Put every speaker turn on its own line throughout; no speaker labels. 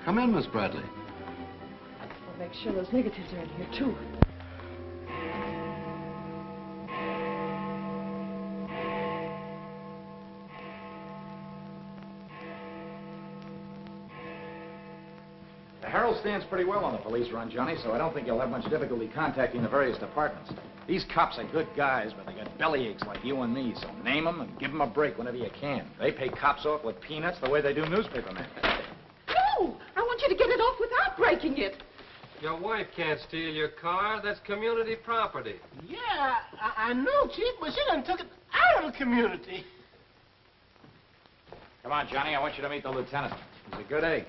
Come in, Miss Bradley.
We'll make sure those negatives are in here, too.
The Herald stands pretty well on the police run, Johnny, so I don't think you'll have much difficulty contacting the various departments. These cops are good guys, but they got bellyaches like you and me, so name them and give them a break whenever you can. They pay cops off with peanuts the way they do newspapermen.
No! I want you to get it off without breaking it.
Your wife can't steal your car. That's community property.
Yeah, I know, Chief, but she done took it out of the community.
Come on, Johnny, I want you to meet the lieutenant. He's a good egg.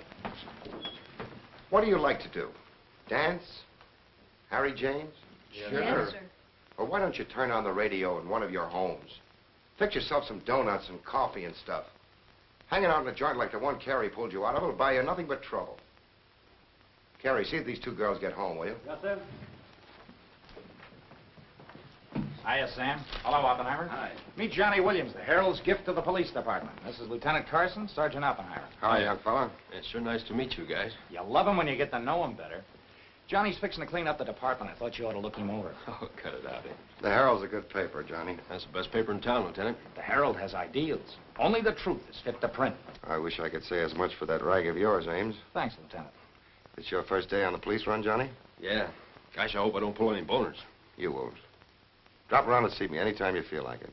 What do you like to do? Dance? Harry James?
Sure. Yes, sir.
Or why don't you turn on the radio in one of your homes? Fix yourself some donuts and coffee and stuff. Hanging out in a joint like the one Carrie pulled you out of will buy you nothing but trouble. Carrie, see if these two girls get home, will you?
Yes, sir.
Hiya, Sam. Hello, Oppenheimer.
Hi.
Meet Johnny Williams, the Herald's gift to the police department. This is Lieutenant Carson, Sergeant Oppenheimer.
Hi, young fella.
It's sure nice to meet you guys.
You love him when you get to know him better. Johnny's fixing to clean up the department. I thought you ought to look him over.
Oh, cut it out, eh?
The Herald's a good paper, Johnny.
That's the best paper in town, Lieutenant.
The Herald has ideals. Only the truth is fit to print.
I wish I could say as much for that rag of yours, Ames.
Thanks, Lieutenant.
It's your first day on the police run, Johnny?
Yeah. Gosh, I hope I don't pull any boners.
You won't. Drop around and see me anytime you feel like it.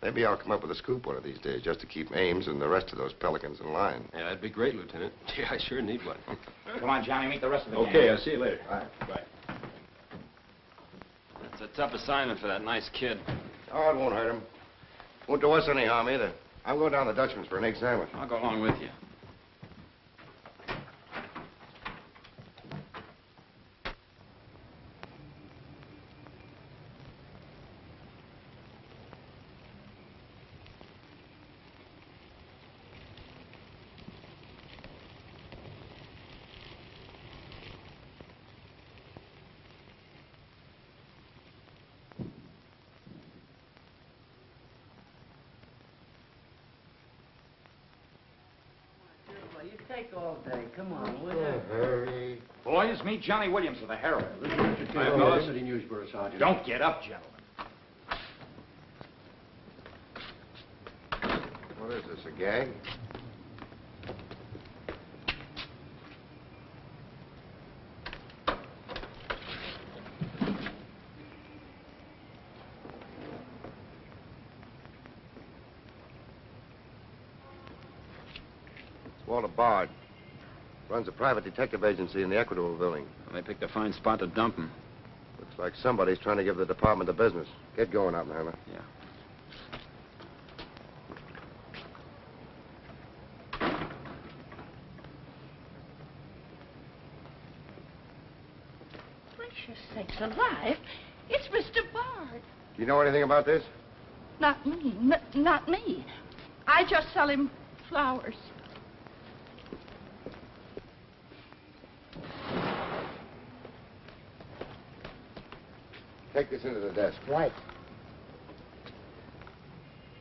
Maybe I'll come up with a scoop one of these days just to keep Ames and the rest of those pelicans in line.
Yeah, that'd be great, Lieutenant. Gee, I sure need one.
Come on, Johnny, meet the rest of the gang.
Okay, I'll see you later.
All right.
Bye.
It's a tough assignment for that nice kid.
Oh, it won't hurt him. Won't do us any harm either. I'm going down to the Dutchman's for an egg sandwich.
I'll go along with you.
You take all day. Come on, will you?
Hurry.
Boys, meet Johnny Williams of the Herald.
City Newsboro, Sergeant.
Don't get up, gentlemen.
What is this, a gag? Walter Bard. Runs a private detective agency in the Equitable building.
They picked a fine spot to dump him.
Looks like somebody's trying to give the department the business. Get going, Oppenheimer.
Yeah.
Gracious sakes alive. It's Mr. Bard.
Do you know anything about this?
Not me. Not me. I just sell him flowers.
Take this into the desk.
Right.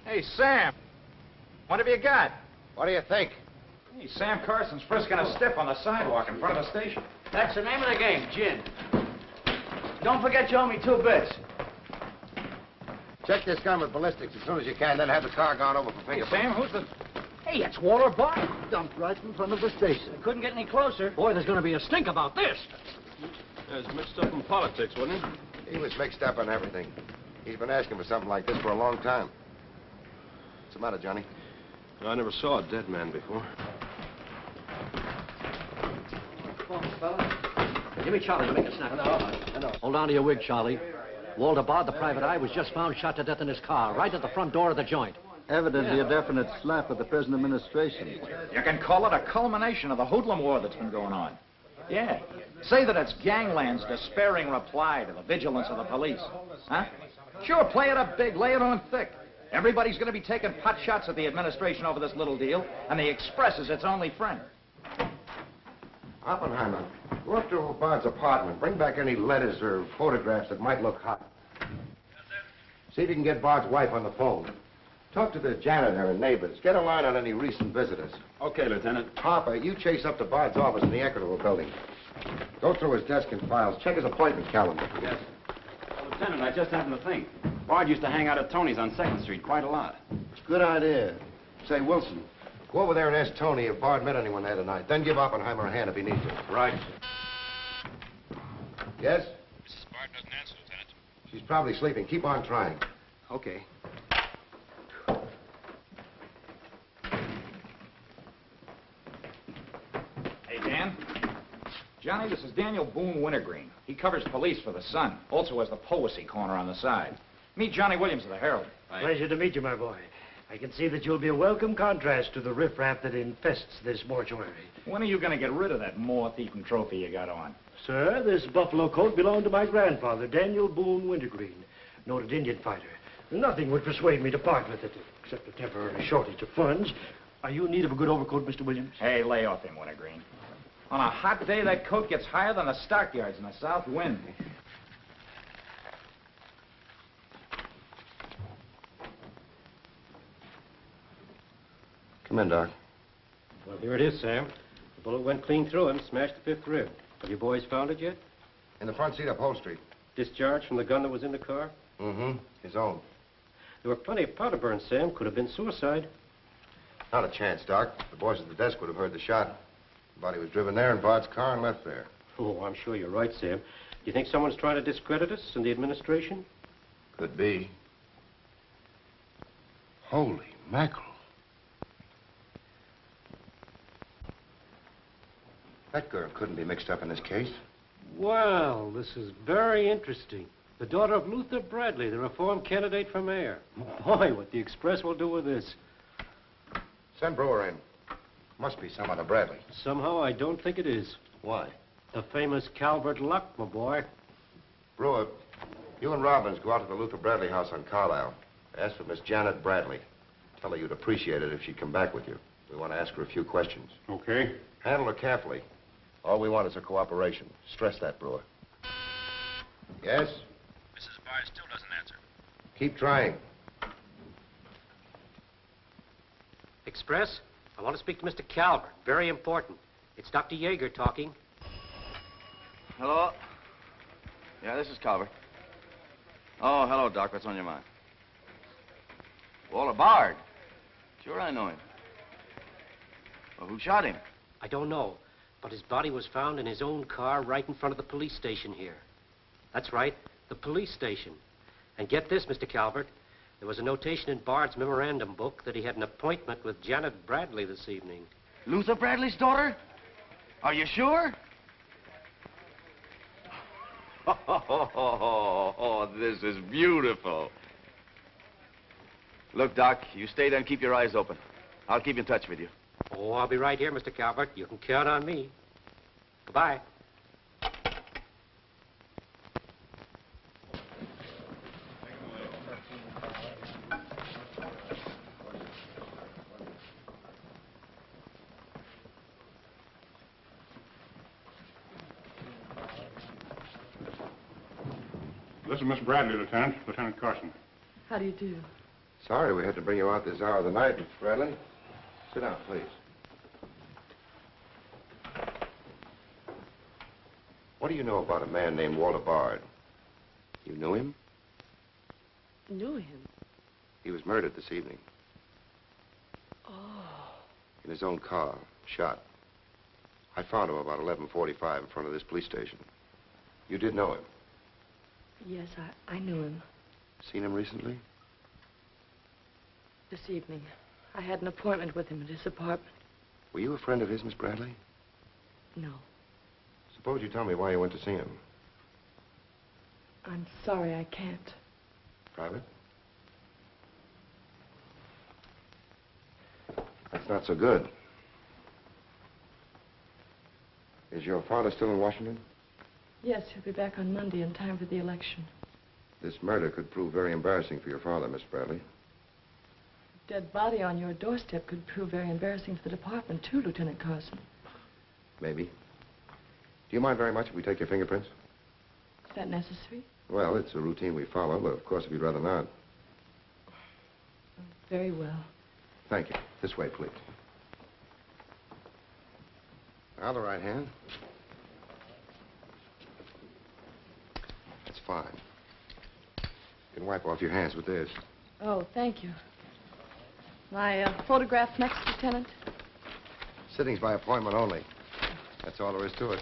Hey, Sam. What have you got?
What do you think?
Hey, Sam Carson's frisking a stiff on the sidewalk in front of the station.
That's the name of the game, gin. Don't forget you owe me 2 bits.
Check this gun with ballistics as soon as you can, then have the car gone over for
Hey,
fingerprints.
Sam, who's the...
Hey, it's Walter Bard.
Dumped right in front of the station.
I couldn't get any closer. Boy, there's going to be a stink about this.
He was mixed up in politics, wasn't he?
He was mixed up on everything. He's been asking for something like this for a long time. What's the matter, Johnny?
I never saw a dead man before.
Give me Charlie to make a snap. No. Hold on to your wig, Charlie. Walter Bard, the private eye, was just found shot to death in his car, right at the front door of the joint.
Evidently a definite slap at the present administration.
You can call it a culmination of the hoodlum war that's been going on. Yeah. Say that it's gangland's despairing reply to the vigilance of the police. Huh? Sure, play it up big, lay it on thick. Everybody's going to be taking pot shots at the administration over this little deal, and the Express is its only friend.
Oppenheimer, go up to Bard's apartment. Bring back any letters or photographs that might look hot. See if you can get Bard's wife on the phone. Talk to the janitor and neighbors. Get a line on any recent visitors.
Okay, Lieutenant.
Harper, you chase up to Bard's office in the Equitable building. Go through his desk and files. Check his appointment calendar.
Yes. Lieutenant, I just happened to think. Bard used to hang out at Tony's on 2nd Street quite a lot.
Good idea. Say, Wilson, go over there and ask Tony if Bard met anyone there tonight. Then give Oppenheimer a hand if he needs it.
Right.
Yes?
Mrs. Bard doesn't answer, Lieutenant.
She's probably sleeping. Keep on trying.
Okay.
Hey, Dan. Johnny, this is Daniel Boone Wintergreen. He covers police for the Sun. Also has the Poesy Corner on the side. Meet Johnny Williams of the Herald.
Pleasure to meet you, my boy. I can see that you'll be a welcome contrast to the riffraff that infests this mortuary.
When are you going to get rid of that moth-eaten trophy you got on?
Sir, this buffalo coat belonged to my grandfather, Daniel Boone Wintergreen, noted Indian fighter. Nothing would persuade me to part with it, except a temporary shortage of funds. Are you in need of a good overcoat, Mr. Williams?
Hey, lay off him, Wintergreen. On a hot day, that coat gets higher than the stockyards in a south wind.
Come in, Doc.
Well, here it is, Sam. The bullet went clean through him, smashed the 5th rib. Have you boys found it yet?
In the front seat upholstery.
Discharged from the gun that was in the car?
Mm-hmm. His own.
There were plenty of powder burns, Sam. Could have been suicide.
Not a chance, Doc. The boys at the desk would have heard the shot. The body was driven there in Bard's car and left there.
Oh, I'm sure you're right, Sam. Do you think someone's trying to discredit us in the administration?
Could be. Holy mackerel. That girl couldn't be mixed up in this case.
Well, this is very interesting. The daughter of Luther Bradley, the reform candidate for mayor. Boy, what the Express will do with this.
Send Brewer in. Must be some other Bradley.
Somehow, I don't think it is.
Why?
The famous Calvert Luck, my boy.
Brewer, you and Robbins go out to the Luther Bradley house on Carlisle. Ask for Miss Janet Bradley. Tell her you'd appreciate it if she'd come back with you. We want to ask her a few questions.
Okay.
Handle her carefully. All we want is her cooperation. Stress that, Brewer. Yes?
Mrs. Bard still doesn't answer.
Keep trying.
Express, I want to speak to Mr. Calvert. Very important. It's Dr. Yeager talking.
Hello? Yeah, this is Calvert. Oh, hello, Doc. What's on your mind? Walter Bard. Sure, I know him. Well, who shot him?
I don't know, but his body was found in his own car right in front of the police station here. That's right, the police station. And get this, Mr. Calvert. There was a notation in Bard's memorandum book that he had an appointment with Janet Bradley this evening.
Luther Bradley's daughter? Are you sure? Oh, this is beautiful. Look, Doc, you stay there and keep your eyes open. I'll keep in touch with you.
Oh, I'll be right here, Mr. Calvert. You can count on me. Goodbye.
This is Miss Bradley, Lieutenant. Lieutenant Carson.
How do you do?
Sorry we had to bring you out this hour of the night, Miss Bradley. Sit down, please. What do you know about a man named Walter Bard? You knew him?
Knew him?
He was murdered this evening.
Oh.
In his own car, shot. I found him about 11:45 in front of this police station. You did know him?
Yes, I knew him.
Seen him recently?
This evening. I had an appointment with him at his apartment.
Were you a friend of his, Miss Bradley?
No.
Suppose you tell me why you went to see him.
I'm sorry I can't.
Private? That's not so good. Is your father still in Washington?
Yes, he'll be back on Monday in time for the election.
This murder could prove very embarrassing for your father, Miss Bradley.
Dead body on your doorstep could prove very embarrassing for the department, too, Lieutenant Carson.
Maybe. Do you mind very much if we take your fingerprints?
Is that necessary?
Well, it's a routine we follow, but of course, if you'd rather not.
Very well.
Thank you. This way, please. Now, the right hand. That's fine. You can wipe off your hands with this.
Oh, thank you. My photograph next, Lieutenant?
Sittings by appointment only. That's all there is to it.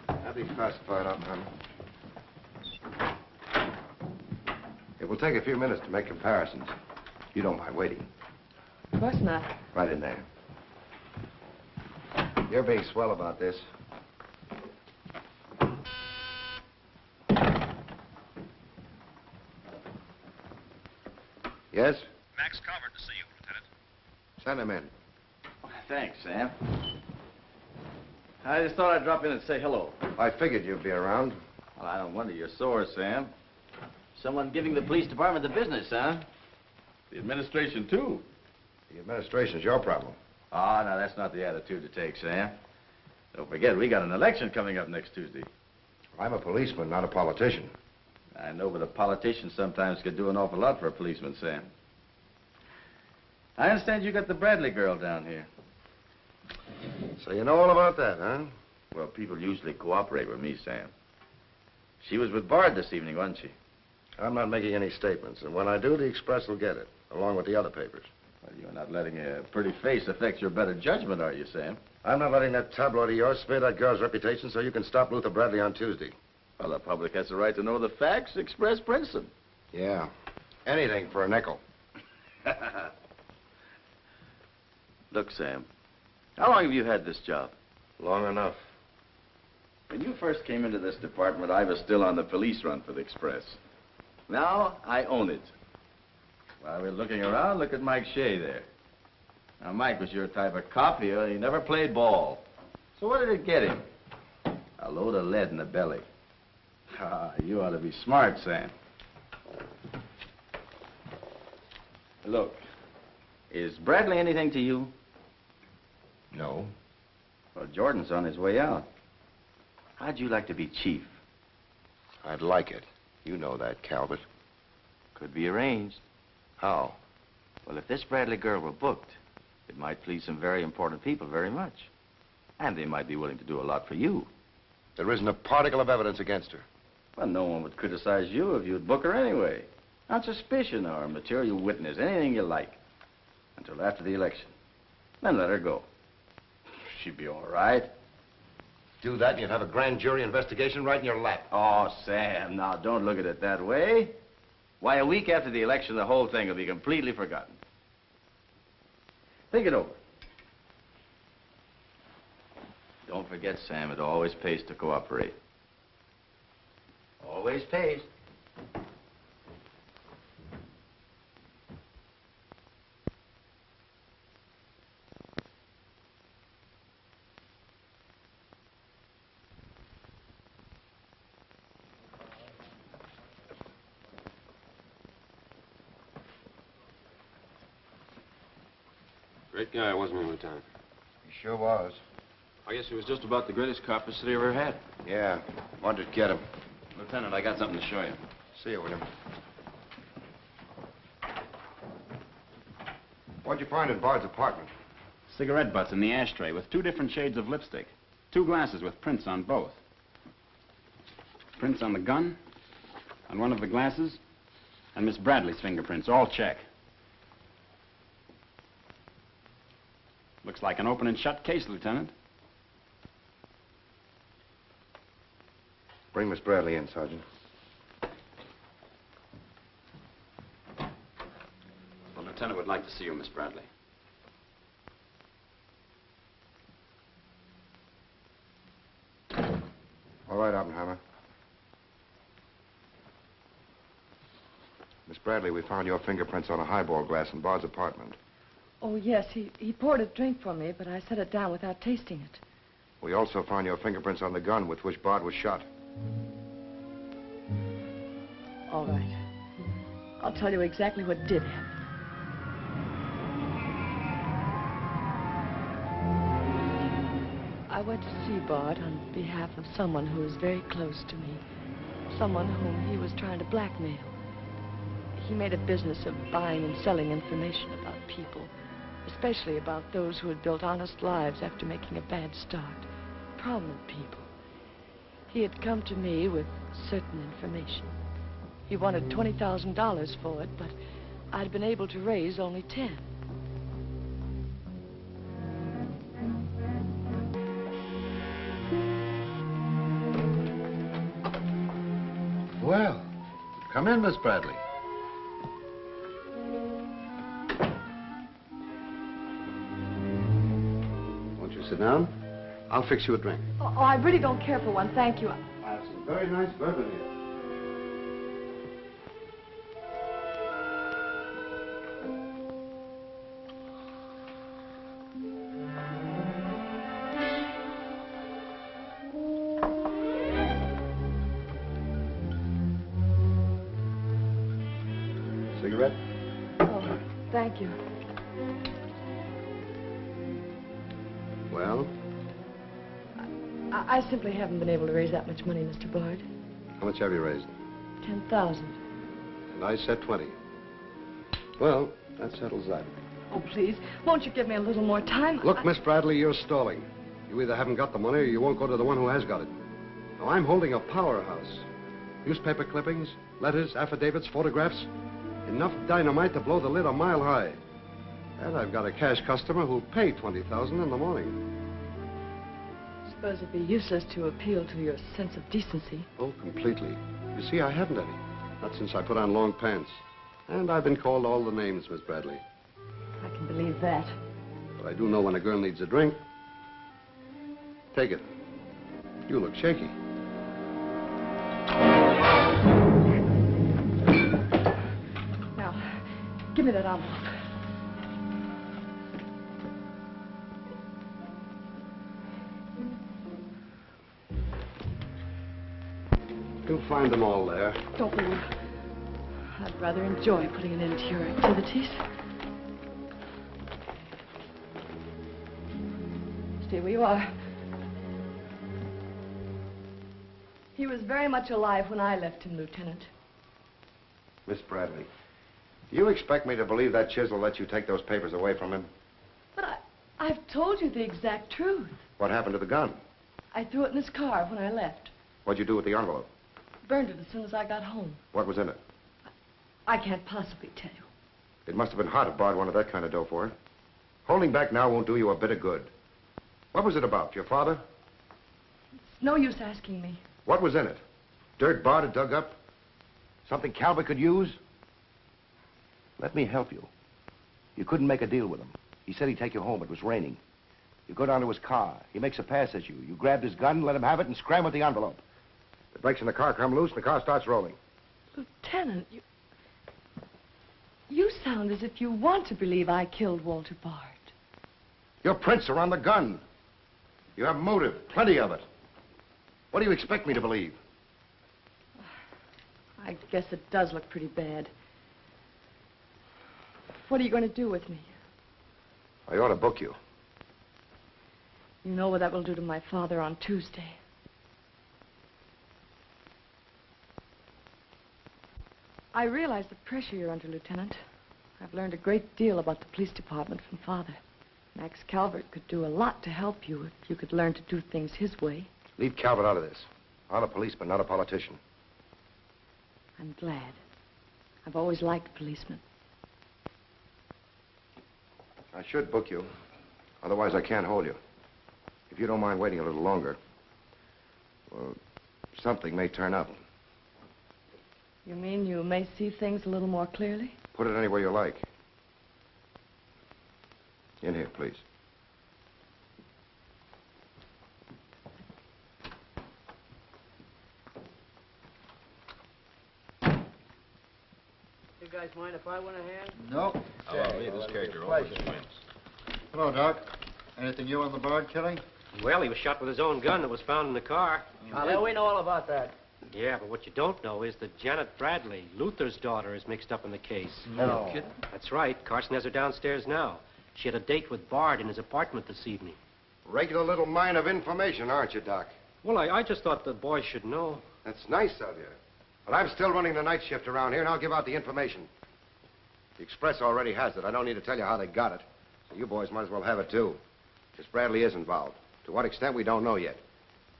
That'll be classified, Oppenheimer. It will take a few minutes to make comparisons. You don't mind waiting.
Of course not.
Right in there. You're being swell about this. Yes?
Max Calvert to see you, Lieutenant.
Send him in.
Thanks, Sam. I just thought I'd drop in and say hello.
I figured you'd be around.
Well, I don't wonder you're sore, Sam. Someone giving the police department the business, huh? The administration, too.
The administration's your problem.
Oh, no, that's not the attitude to take, Sam. Don't forget, we got an election coming up next Tuesday.
I'm a policeman, not a politician.
I know, but a politician sometimes could do an awful lot for a policeman, Sam. I understand you got the Bradley girl down here.
So you know all about that, huh?
Well, people usually cooperate with me, Sam. She was with Bard this evening, wasn't she?
I'm not making any statements, and when I do, the Express will get it, along with the other papers.
Well, you're not letting a pretty face affect your better judgment, are you, Sam?
I'm not letting that tabloid of yours smear that girl's reputation so you can stop Luther Bradley on Tuesday.
Well, the public has the right to know the facts. Express prints them.
Yeah. Anything for a nickel.
Look, Sam, how long have you had this job?
Long enough.
When you first came into this department, I was still on the police run for the Express. Now, I own it. While we're looking around, look at Mike Shea there. Now, Mike was your type of cop here. He never played ball. So what did it get him? A load of lead in the belly. Ah, you ought to be smart, Sam. Look, is Bradley anything to you?
No.
Well, Jordan's on his way out. How'd you like to be chief?
I'd like it. You know that, Calvert.
Could be arranged.
How?
Well, if this Bradley girl were booked, it might please some very important people very much. And they might be willing to do a lot for you.
There isn't a particle of evidence against her.
Well, no one would criticize you if you'd book her anyway. On suspicion or material witness, anything you like. Until after the election. Then let her go. She'd be all right.
Do that and you'd have a grand jury investigation right in your lap.
Oh, Sam, now don't look at it that way. Why, a week after the election, the whole thing will be completely forgotten. Think it over. Don't forget, Sam, it always pays to cooperate. Always pays.
Great guy, wasn't he, Lieutenant?
He sure was.
I guess he was just about the greatest cop the city ever had.
Yeah. Wanted to get him.
Lieutenant, I got something to show you.
See you, William. What'd you find in Bard's apartment?
Cigarette butts in the ashtray with 2 different shades of lipstick. 2 glasses with prints on both. Prints on the gun, on one of the glasses, and Miss Bradley's fingerprints, all check. Looks like an open and shut case, Lieutenant.
Bring Miss Bradley in, Sergeant.
The lieutenant would like to see you, Miss Bradley.
All right, Oppenheimer. Miss Bradley, we found your fingerprints on a highball glass in Bard's apartment.
Oh, yes, he poured a drink for me, but I set it down without tasting it.
We also found your fingerprints on the gun with which Bard was shot.
All right. I'll tell you exactly what did happen. I went to see Bard on behalf of someone who is very close to me. someone whom he was trying to blackmail. He made a business of buying and selling information about people, especially about those who had built honest lives after making a bad start. Prominent people. He had come to me with certain information. He wanted $20,000 for it, but I'd been able to raise only 10.
Well, come in, Miss Bradley. Won't you sit down? I'll fix you a drink.
Oh, I really don't care for one, thank you.
I have some very nice bourbon here. Cigarette?
Oh, thank you.
Well?
I simply haven't been able to raise that much money, Mr. Bard.
How much have you raised?
10,000.
And I said 20. Well, that settles that.
Oh, please, won't you give me a little more time?
Look, Miss Bradley, you're stalling. You either haven't got the money or you won't go to the one who has got it. Now, I'm holding a powerhouse. Newspaper clippings, letters, affidavits, photographs. Enough dynamite to blow the lid a mile high. And I've got a cash customer who'll pay $20,000 in the morning.
I suppose it'd be useless to appeal to your sense of decency.
Oh, completely. You see, I haven't any. Not since I put on long pants. And I've been called all the names, Miss Bradley.
I can believe that.
But I do know when a girl needs a drink. Take it. You look shaky.
Now, give me that envelope.
You'll find them all there.
Don't worry. I'd rather enjoy putting an end to your activities. Stay where you are. He was very much alive when I left him, Lieutenant.
Miss Bradley, do you expect me to believe that chisel let you take those papers away from him?
But I've told you the exact truth.
What happened to the gun?
I threw it in his car when I left.
What'd you do with the envelope?
Burned it as soon as I got home.
What was in it?
I can't possibly tell you.
It must have been hot if Bard wanted that kind of dough for it. Holding back now won't do you a bit of good. What was it about? Your father?
It's no use asking me.
What was in it? Dirt Bard had dug up? Something Calvert could use?
Let me help you. You couldn't make a deal with him. He said he'd take you home. It was raining. You go down to his car. He makes a pass at you. You grabbed his gun, let him have it, and scrambled the envelope.
The brakes in the car come loose, and the car starts rolling.
Lieutenant, you sound as if you want to believe I killed Walter Bard.
Your prints are on the gun. You have motive, plenty of it. What do you expect me to believe?
I guess it does look pretty bad. What are you going to do with me?
I ought to book you.
You know what that will do to my father on Tuesday. I realize the pressure you're under, Lieutenant. I've learned a great deal about the police department from Father. Max Calvert could do a lot to help you if you could learn to do things his way.
Leave Calvert out of this. I'm a policeman, not a politician.
I'm glad. I've always liked policemen.
I should book you. Otherwise, I can't hold you. If you don't mind waiting a little longer, well, something may turn up.
You mean you may see things a little more clearly?
Put it anywhere you like. In here, please.
You guys mind if I went a hand?
No.
Oh, hey, this character always wins.
Hello, Doc. Anything new on the Bard killing?
Well, he was shot with his own gun that was found in the car.
Yeah, we know all about that.
Yeah, but what you don't know is that Janet Bradley, Luther's daughter, is mixed up in the case.
No.
That's right. Carson has her downstairs now. She had a date with Bard in his apartment this evening.
Regular little mine of information, aren't you, Doc?
Well, I just thought the boys should know.
That's nice of you. But I'm still running the night shift around here, and I'll give out the information. The Express already has it. I don't need to tell you how they got it. So you boys might as well have it, too. Miss Bradley is involved. To what extent, we don't know yet.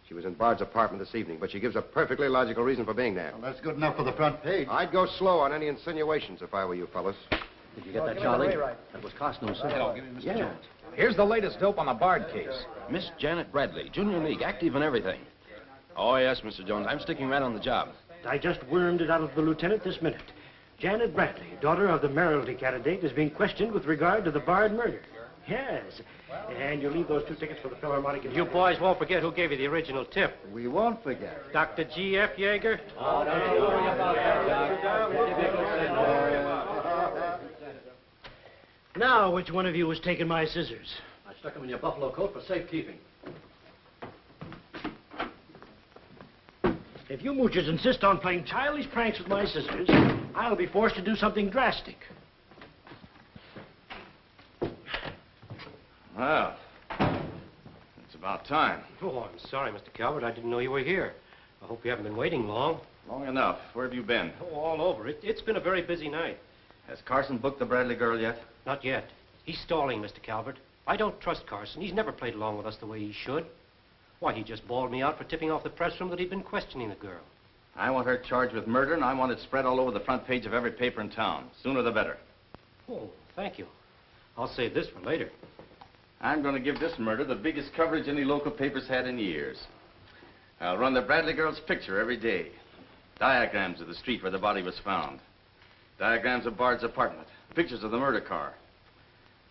She was in Bard's apartment this evening, but she gives a perfectly logical reason for being there.
Well, that's good enough for the front page.
I'd go slow on any insinuations if I were you fellas.
Did you get that, Charlie? That was Carson who said it.
Give me Mr. Jones. Here's the latest dope on the Bard case.
Miss Janet Bradley, Junior League, active and everything. Oh, yes, Mr. Jones. I'm sticking right on the job.
I just wormed it out of the lieutenant this minute. Janet Bradley, daughter of the mayoralty candidate, is being questioned with regard to the Bard murder. Yes. And you'll leave those 2 tickets for the Philharmonic.
You boys won't forget who gave you the original tip.
We won't forget.
Dr. G.F. Yeager.
Oh, don't you worry about that,
Now, which one of you was taking my scissors?
I stuck them in your buffalo coat for safekeeping.
If you moochers insist on playing childish pranks with my scissors, I'll be forced to do something drastic.
Well, it's about time.
Oh, I'm sorry, Mr. Calvert. I didn't know you were here. I hope you haven't been waiting long.
Long enough. Where have you been?
Oh, all over. It's been a very busy night.
Has Carson booked the Bradley girl yet?
Not yet. He's stalling, Mr. Calvert. I don't trust Carson. He's never played along with us the way he should. Why, he just bawled me out for tipping off the press room that he'd been questioning the girl.
I want her charged with murder, and I want it spread all over the front page of every paper in town. Sooner the better.
Oh, thank you. I'll save this for later.
I'm going to give this murder the biggest coverage any local paper's had in years. I'll run the Bradley girl's picture every day. Diagrams of the street where the body was found. Diagrams of Bard's apartment. Pictures of the murder car.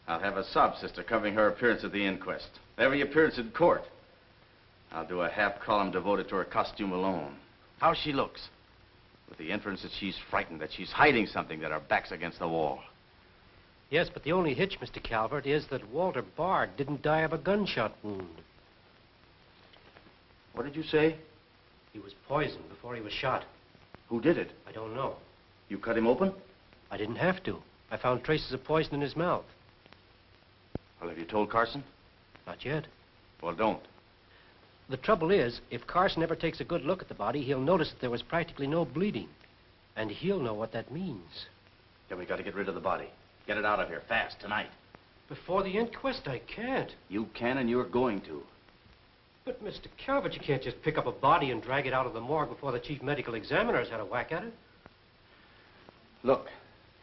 I'll have a sob sister covering her appearance at the inquest. Every appearance in court. I'll do a half column devoted to her costume alone. How she looks. With the inference that she's frightened, that she's hiding something, that her back's against the wall.
Yes, but the only hitch, Mr. Calvert, is that Walter Bard didn't die of a gunshot wound.
What did you say?
He was poisoned before he was shot.
Who did it?
I don't know.
You cut him open?
I didn't have to. I found traces of poison in his mouth.
Well, have you told Carson?
Not yet.
Well, don't.
The trouble is, if Carson ever takes a good look at the body, he'll notice that there was practically no bleeding. And he'll know what that means.
Then we got to get rid of the body. Get it out of here, fast, tonight.
Before the inquest, I can't.
You can, and you're going to.
But, Mr. Calvert, you can't just pick up a body and drag it out of the morgue before the chief medical examiner's had a whack at it.
Look,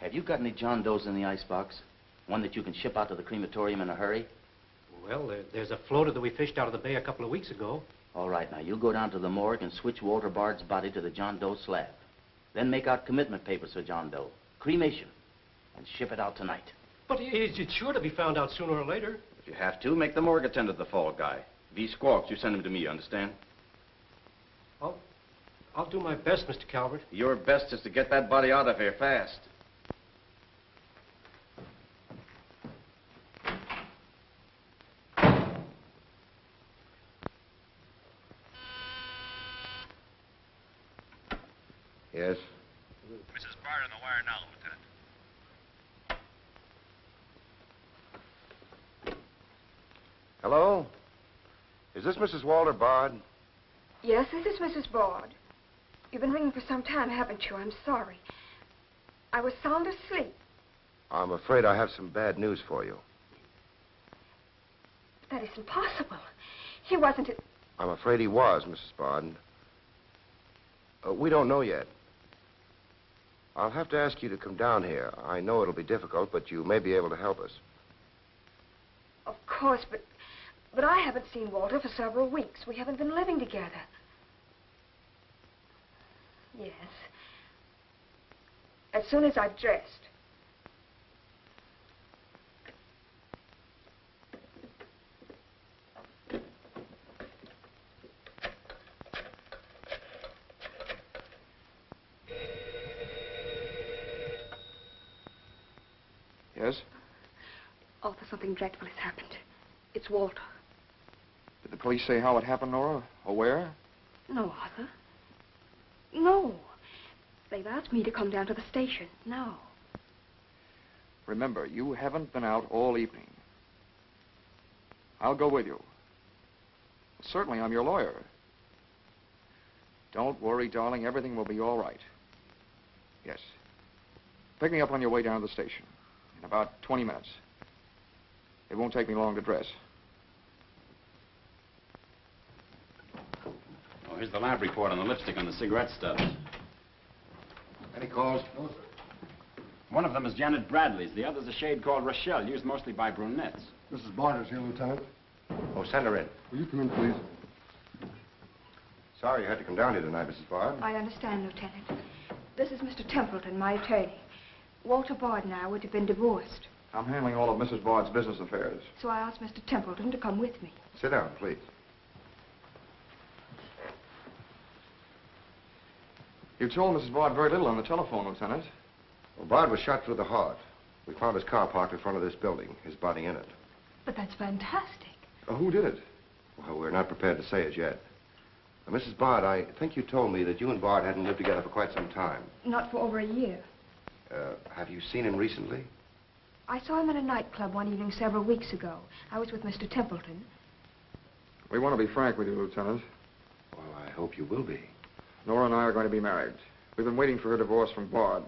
have you got any John Does in the icebox? One that you can ship out to the crematorium in a hurry?
Well, there's a floater that we fished out of the bay a couple of weeks ago.
All right, now, you go down to the morgue and switch Walter Bard's body to the John Doe slab. Then make out commitment papers for John Doe. Cremation. And ship it out tonight.
But it's sure to be found out sooner or later.
If you have to, make the morgue attendant the fall guy. If he squawks, you send him to me, you understand?
I'll do my best, Mr. Calvert.
Your best is to get that body out of here fast.
Yes?
Mrs. Bard on the wire now, Lieutenant.
Hello? Is this Mrs. Walter Bard?
Yes, this is Mrs. Bard. You've been ringing for some time, haven't you? I'm sorry. I was sound asleep.
I'm afraid I have some bad news for you.
That isn't possible. He wasn't...
I'm afraid he was, Mrs. Bard. We don't know yet. I'll have to ask you to come down here. I know it'll be difficult, but you may be able to help us.
Of course, but I haven't seen Walter for several weeks. We haven't been living together. Yes. As soon as I've dressed.
Yes?
Arthur, something dreadful has happened. It's Walter.
Did the police say how it happened, Nora? Or where?
No, Arthur. No. They've asked me to come down to the station now.
Remember, you haven't been out all evening. I'll go with you. Certainly, I'm your lawyer. Don't worry, darling. Everything will be all right. Yes. Pick me up on your way down to the station. In about 20 minutes. It won't take me long to dress.
Oh, here's the lab report on the lipstick on the cigarette stubs.
Any calls?
No, sir. One of them is Janet Bradley's. The other's a shade called Rochelle, used mostly by brunettes.
Mrs. Barter's here, Lieutenant.
Oh, send her in.
Will you come in, please?
Sorry you had to come down here tonight, Mrs. Bard.
I understand, Lieutenant. This is Mr. Templeton, my attorney. Walter Bard and I would have been divorced,
I'm handling all of Mrs. Bard's business affairs.
so I asked Mr. Templeton to come with me.
Sit down, please.
You told Mrs. Bard very little on the telephone, Lieutenant.
Well, Bard was shot through the heart. We found his car parked in front of this building, his body in it.
But that's fantastic.
Who did it? Well, we're not prepared to say it yet. Now, Mrs. Bard, I think you told me that you and Bard hadn't lived together for quite some time.
Not for over a year.
Have you seen him recently?
I saw him in a nightclub one evening several weeks ago. I was with Mr. Templeton.
We want to be frank with you, Lieutenant.
Well, I hope you will be.
Nora and I are going to be married. We've been waiting for her divorce from Bard.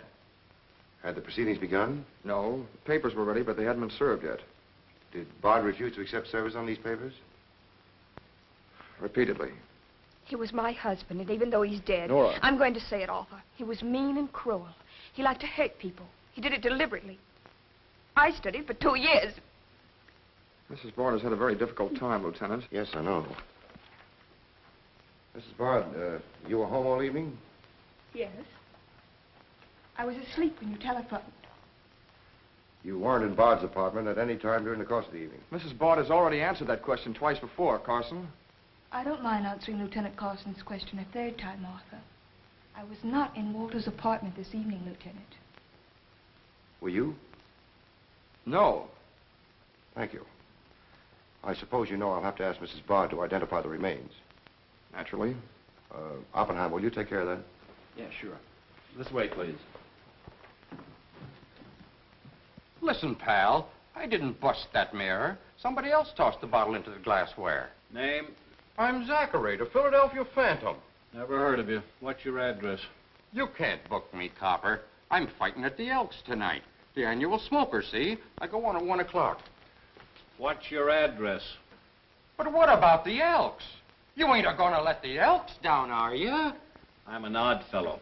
Had the proceedings begun?
No. The papers were ready, but they hadn't been served yet.
Did Bard refuse to accept service on these papers?
Repeatedly.
He was my husband, and even though he's dead,
Nora.
I'm going to say it, Arthur. He was mean and cruel. He liked to hurt people. He did it deliberately. I studied for 2 years.
Mrs. Bard has had a very difficult time, Lieutenant.
Yes, I know. Mrs. Bard, you were home all evening?
Yes. I was asleep when you telephoned.
You weren't in Bard's apartment at any time during the course of the evening?
Mrs. Bard has already answered that question twice before, Carson.
I don't mind answering Lieutenant Carson's question a third time, Arthur. I was not in Walter's apartment this evening, Lieutenant.
Were you?
No.
Thank you. I suppose you know I'll have to ask Mrs. Bard to identify the remains.
Naturally.
Oppenheim, will you take care of that?
Yeah, sure. This way, please.
Listen, pal, I didn't bust that mirror. Somebody else tossed the bottle into the glassware.
Name?
I'm Zachary, the Philadelphia Phantom.
Never heard of you. What's your address?
You can't book me, copper. I'm fighting at the Elks tonight. The annual smoker, see? I go on at 1 o'clock.
What's your address?
But what about the Elks? You ain't a-gonna let the Elks down, are you?
I'm an odd fellow.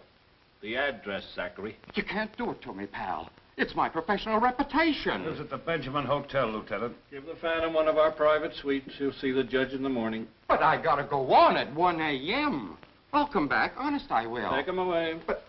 The address, Zachary.
You can't do it to me, pal. It's my professional reputation.
It was at the Benjamin Hotel, Lieutenant. Give the Phantom one of our private suites. He'll see the judge in the morning.
But I gotta go on at 1 a.m. I'll come back. Honest, I will.
Take him away.
But...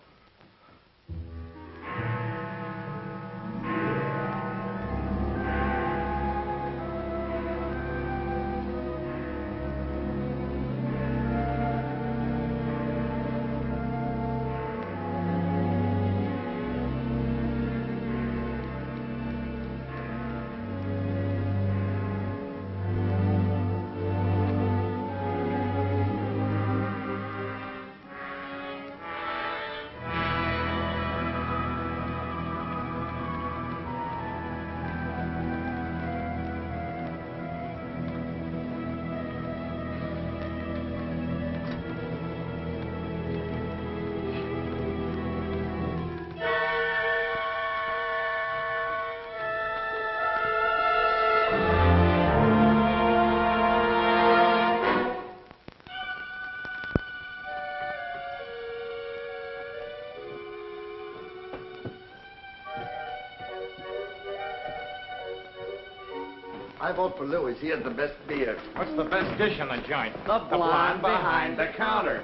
I vote for Louis. He has the best beer.
What's the best dish in the joint?
The blonde behind the counter.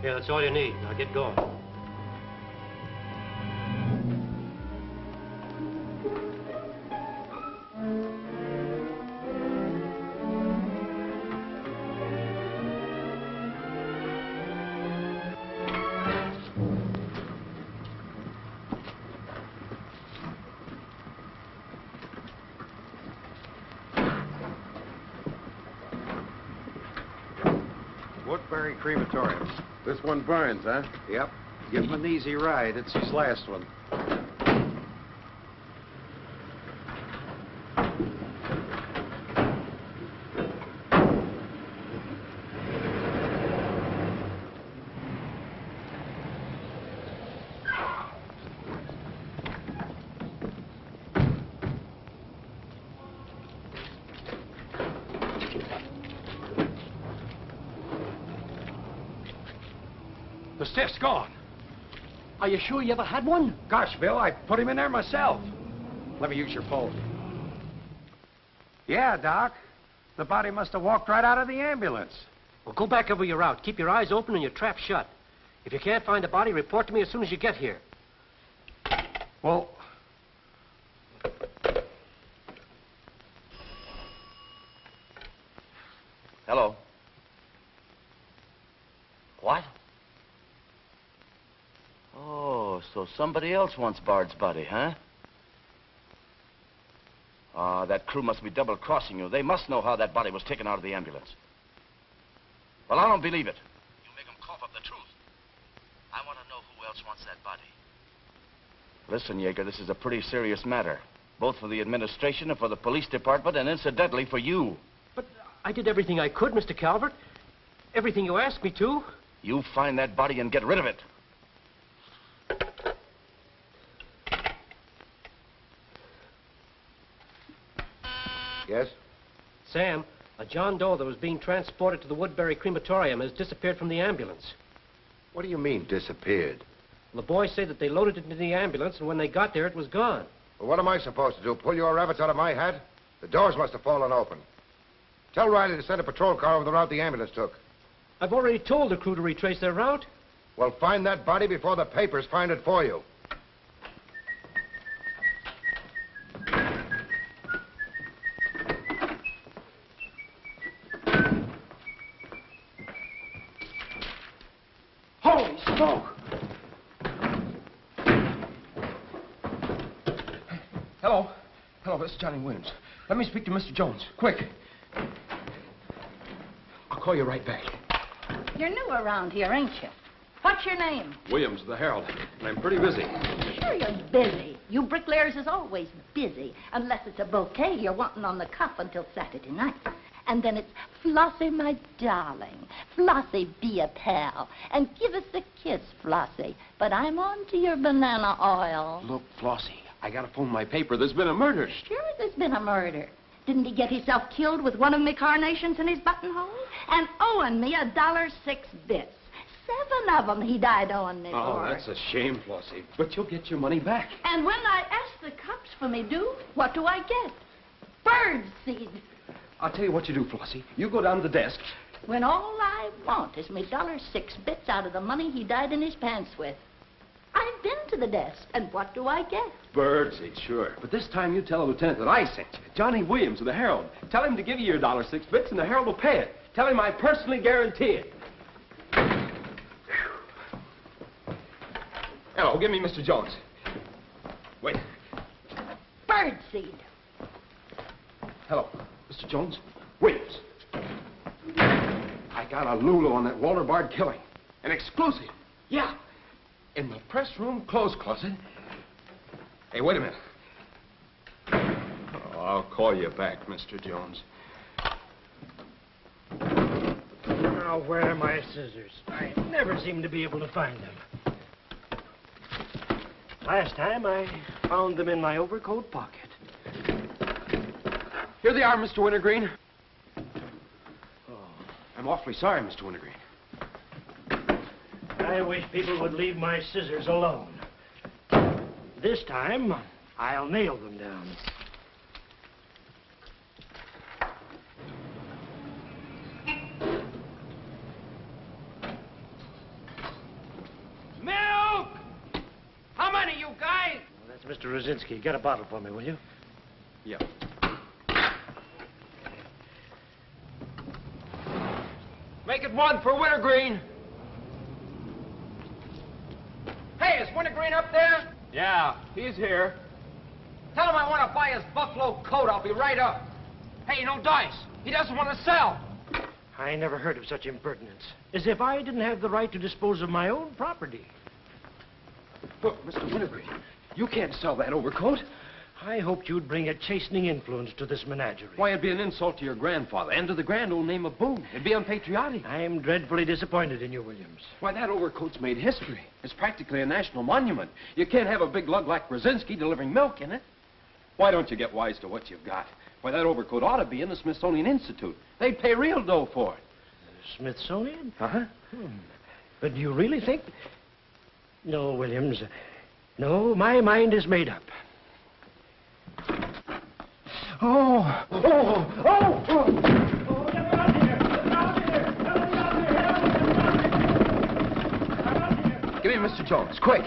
Yeah, that's all you need. Now get going.
Woodbury Crematorium.
This one burns, huh?
Yep.
Give him an easy ride. It's his last one.
The stiff's gone. Are you sure you ever had one?
Gosh, Bill, I put him in there myself. Let me use your phone. Yeah, Doc. The body must have walked right out of the ambulance.
Well, go back over your route. Keep your eyes open and your trap shut. If you can't find the body, report to me as soon as you get here.
Well...
Hello. What? Oh, so somebody else wants Bard's body, huh? Ah, that crew must be double-crossing you. They must know how that body was taken out of the ambulance. Well, I don't believe it. You make them cough up the truth. I want to know who else wants that body. Listen, Yeager, this is a pretty serious matter. Both for the administration and for the police department, and incidentally for you.
But I did everything I could, Mr. Calvert. Everything you asked me to.
You find that body and get rid of it.
Yes?
Sam, a John Doe that was being transported to the Woodbury Crematorium has disappeared from the ambulance.
What do you mean, disappeared?
The boys say that they loaded it into the ambulance, and when they got there, it was gone.
Well, what am I supposed to do? Pull your rabbits out of my hat? The doors must have fallen open. Tell Riley to send a patrol car over the route the ambulance took.
I've already told the crew to retrace their route.
Well, find that body before the papers find it for you.
Holy smoke! Hello. Hello, this is Johnny Williams. Let me speak to Mr. Jones. Quick. I'll call you right back.
You're new around here, ain't you? What's your name?
Williams, the Herald. And I'm pretty busy.
Sure you're busy. You bricklayers is always busy. Unless it's a bouquet you're wanting on the cuff until Saturday night. And then it's, Flossie, my darling. Flossie, be a pal. And give us a kiss, Flossie. But I'm on to your banana oil.
Look, Flossie, I gotta phone my paper. There's been a murder.
Sure there's been a murder. Didn't he get himself killed with one of me carnations in his buttonhole? And owing me $1.06. 7 of them he died owing me
Oh,
for.
that's a shame, Flossie. But you'll get your money back.
And when I ask the cops for me due, what do I get? Bird seed.
I'll tell you what you do, Flossie. You go down to the desk.
When all I want is me $1.06 out of the money he died in his pants with. I've been to the desk, and what do I get?
Birdseed, sure. But this time you tell the lieutenant that I sent you. Johnny Williams of the Herald. Tell him to give you your $1.06 and the Herald will pay it. Tell him I personally guarantee it. Hello, give me Mr. Jones. Wait.
Birdseed.
Hello, Mr. Jones. Williams. I got a Lulu on that Walter Bard killing. An exclusive. Yeah. In the press room clothes closet. Hey, wait a minute. Oh, I'll call you back, Mr. Jones.
Now, where are my scissors? I never seem to be able to find them. Last time, I found them in my overcoat pocket.
Here they are, Mr. Wintergreen. Oh, I'm awfully sorry, Mr. Wintergreen.
I wish people would leave my scissors alone. This time, I'll nail them down. Mr. Rosinski, get a bottle for me, will you?
Yeah.
Make it one for Wintergreen. Hey, is Wintergreen up there?
Yeah, he's here.
Tell him I want to buy his buffalo coat. I'll be right up. Hey, no dice. He doesn't want to sell.
I never heard of such impertinence. As if I didn't have the right to dispose of my own property.
Look, Mr. Wintergreen, you can't sell that overcoat.
I hoped you'd bring a chastening influence to this menagerie.
Why, it'd be an insult to your grandfather and to the grand old name of Boone. It'd be unpatriotic.
I'm dreadfully disappointed in you, Williams.
Why, that overcoat's made history. It's practically a national monument. You can't have a big lug like Brzezinski delivering milk in it. Why don't you get wise to what you've got? Why, that overcoat ought to be in the Smithsonian Institute. They'd pay real dough for it.
Smithsonian?
Uh-huh.
But do you really think... No, Williams. No, my mind is made up. Oh! Oh! Oh! Oh! Oh! Get me out of here! Get me out of here! Get me out of here!
Give me Mr. Jones, quick.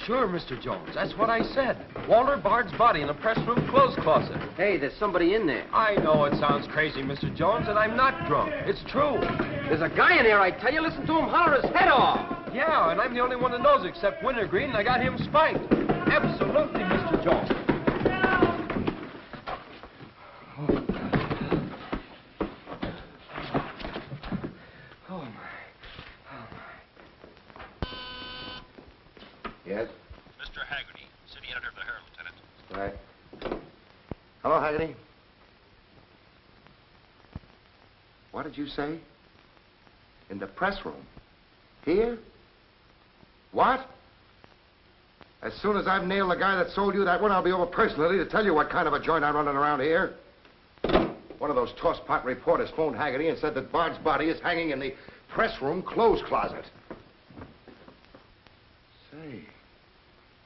Sure, Mr. Jones. That's what I said. Walter Bard's body in the press room clothes closet.
Hey, there's somebody in there.
I know it sounds crazy, Mr. Jones, and I'm not drunk. It's true.
There's a guy in there, I tell you. Listen to him holler his head off.
Yeah, and I'm the only one that knows except Wintergreen, and I got him spiked. Absolutely, Mr. Jones.
Oh, my.
Yes?
Mr. Haggerty, city editor of the Herald, Lieutenant.
Right. Hello, Haggerty. What did you say? In the press room? Here? What? As soon as I've nailed the guy that sold you that one, I'll be over personally to tell you what kind of a joint I'm running around here. One of those tosspot reporters phoned Haggerty and said that Bard's body is hanging in the press room clothes closet. Say,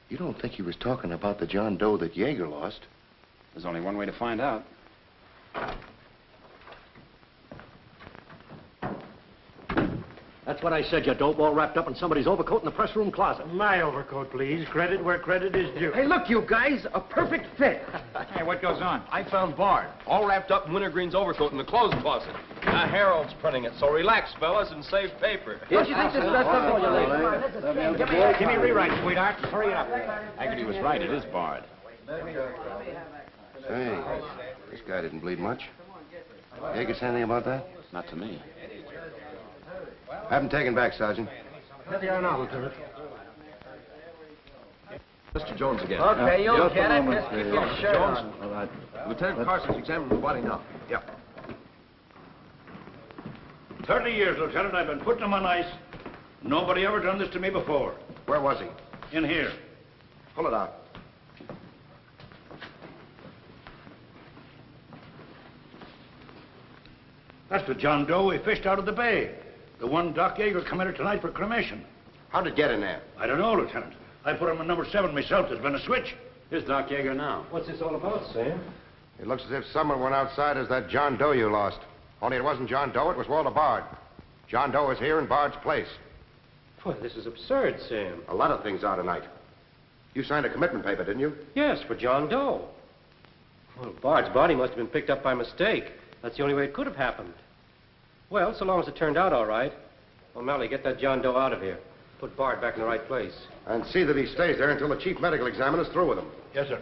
you don't think he was talking about the John Doe that Yeager lost?
There's only one way to find out.
That's what I said, you dope, all wrapped up in somebody's overcoat in the press room closet.
My overcoat, please. Credit where credit is due.
Hey, look, you guys. A perfect fit.
Hey, what goes on?
I found Bard, all wrapped up in Wintergreen's overcoat in the clothes closet. The Herald's printing it, so relax, fellas, and save paper.
Don't you think this dressed up all you ladies?
Give me a rewrite, sweetheart. Hurry it up.
Haggerty was right. It is Bard.
Say, this guy didn't bleed much. Yeager say anything about that?
Not to me.
Have him taken back, Sergeant.
Here they are now, Lieutenant.
Mr. Jones again.
Okay, you'll get it. Just keep your shirt
Jones.
on.
All right. Lieutenant Carson's examining the body now.
Yeah.
30 years, Lieutenant. I've been putting him on ice. Nobody ever done this to me before.
Where was he?
In here.
Pull it out.
That's the John Doe we fished out of the bay. The one Doc Yeager committed tonight for cremation.
How'd it get in there?
I don't know, Lieutenant. I put him in number 7 myself. There's been a switch.
Here's Doc Yeager now.
What's this all about, Sam?
It looks as if someone went outside as that John Doe you lost. Only it wasn't John Doe, it was Walter Bard. John Doe is here in Bard's place.
Boy, this is absurd, Sam.
A lot of things are tonight. You signed a commitment paper, didn't you?
Yes, for John Doe. Well, Bard's body must have been picked up by mistake. That's the only way it could have happened. Well, so long as it turned out all right. O'Malley, get that John Doe out of here. Put Bard back in the right place.
And see that he stays there until the chief medical examiner's through with him.
Yes, sir.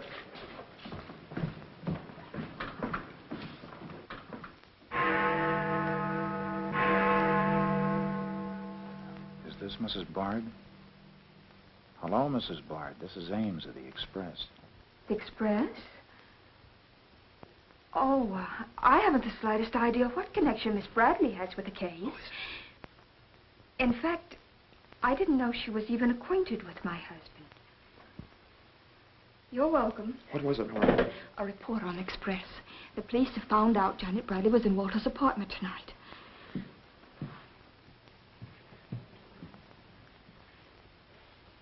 Is this Mrs. Bard? Hello, Mrs. Bard. This is Ames of the Express.
The Express? Oh, I haven't the slightest idea what connection Miss Bradley has with the case. In fact, I didn't know she was even acquainted with my husband. You're welcome.
What was it, Nora?
A report on Express. The police have found out Janet Bradley was in Walter's apartment tonight.